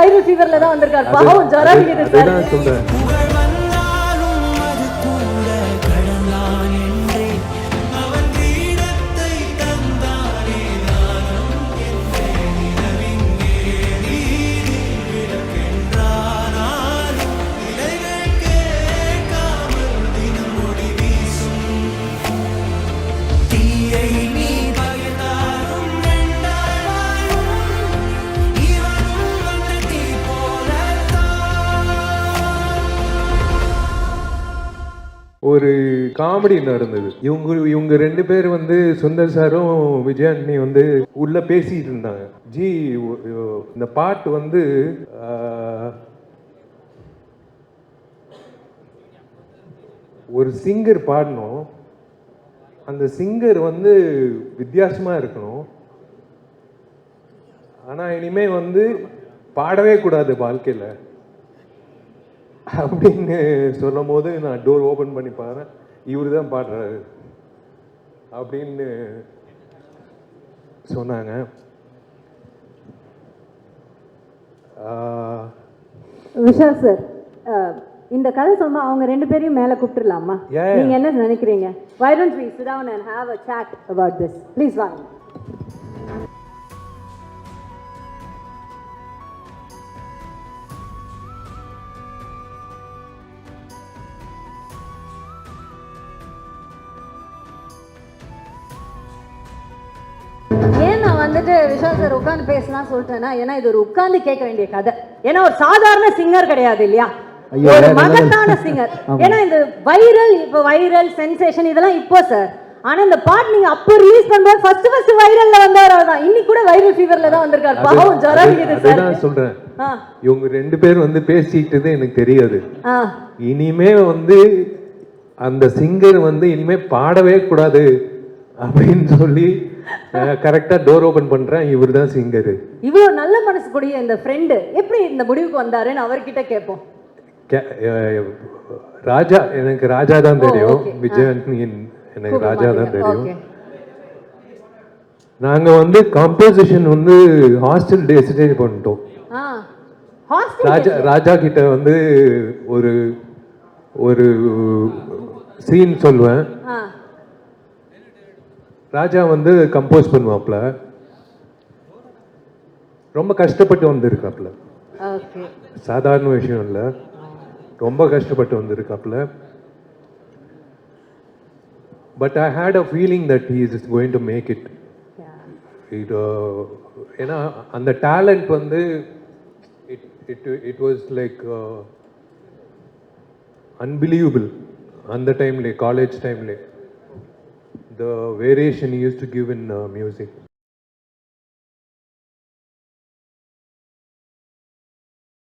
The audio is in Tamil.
வைரல் ஃபீவர்ல தான் வந்திருக்காரு. பாவம் ஜராவிகர் சார். அதான் சொல்றேன். ஒரு காமெடி நடந்தது. இவங்க ரெண்டு பேர் வந்து சுந்தர் சாரும் விஜயாண்டி வந்து உள்ள பேசிட்டு இருந்தாங்க. ஜி இந்த பாட்டு வந்து ஒரு சிங்கர் பாடணும், அந்த சிங்கர் வந்து வித்தியாசமா இருக்கணும், ஆனா இனிமே வந்து பாடவே கூடாது வாழ்க்கையில அப்படின்னு சொல்லும் போது நான் டோர் ஓபன் பண்ணி பாருறேன், இவரு தான் பாடுறாரு அப்படின்னு சொன்னாங்க. விஷால் சார், இந்த கதை சொன்னா அவங்க ரெண்டு பேரையும் மேல கூப்பிட்டுலாமா? நீங்க என்ன நினைக்கிறீங்க? Why don't we sit down and have a chat about this? Please வாங்க. வந்துட்டு விஷால் சார் உட்காந்து பேசலாம் சொல்லிட்டேன்னா, ஏன்னா இது ஒரு உட்கார்ந்து கேட்க வேண்டிய கதை. ஏன்னா ஒரு சாதாரண சிங்கர் கிடையாது இல்லையா, ஒரு மகத்தான சிங்கர். ஏன்னா இந்த வைரல், இப்போ வைரல் சென்சேஷன் இதெல்லாம் இப்போ சார், ஆனா இந்த பாட்டு நீங்க அப்போ ரிலீஸ் பண்ணும்போது ஃபர்ஸ்ட் வைரல்ல வந்தவர் தான். இன்னைக்கு கூட வைரல் ஃபீவர்ல தான் வந்திருக்காரு. பாவம் ஜராவிகர் சார். நான் சொல்றேன், இவங்க ரெண்டு பேர் வந்து பேசிக்கிட்டது எனக்கு தெரியாது. இனிமே வந்து அந்த சிங்கர் வந்து இனிமே பாடவே கூடாது அப்படின்னு சொல்லி கரெக்டா டோர் ஓபன் பண்றேன், இவர் தான் சிங்கர். இவ்வளவு நல்ல மனசு கூடிய இந்த ஃப்ரெண்ட் எப்படி இந்த முடிவுக்கு வந்தாருன்னு அவர்கிட்ட கேட்போம். ராஜா, எனக்கு ராஜா தான் தெரியும், விஜயாண்டி எனக்கு ராஜா தான் தெரியும். நாங்க வந்து காம்போசிஷன் வந்து ஹாஸ்டல் டேஸ்டே பண்ணிட்டோம். ராஜா கிட்ட வந்து ஒரு ஒரு சீன் சொல்லுவேன், ராஜா வந்து கம்போஸ் பண்ணுவாப்ல, ரொம்ப கஷ்டப்பட்டு வந்திருக்காப்ல, சாதாரண விஷயம் இல்லை, ரொம்ப கஷ்டப்பட்டு வந்திருக்காப்ல. But I had a feeling that he is going to make it. ஏன்னா அந்த டேலண்ட் வந்து இட் வாஸ் லைக் அன்பிலீவபிள். அந்த டைம்லே, காலேஜ் டைம்லே, the variation he used to give in music.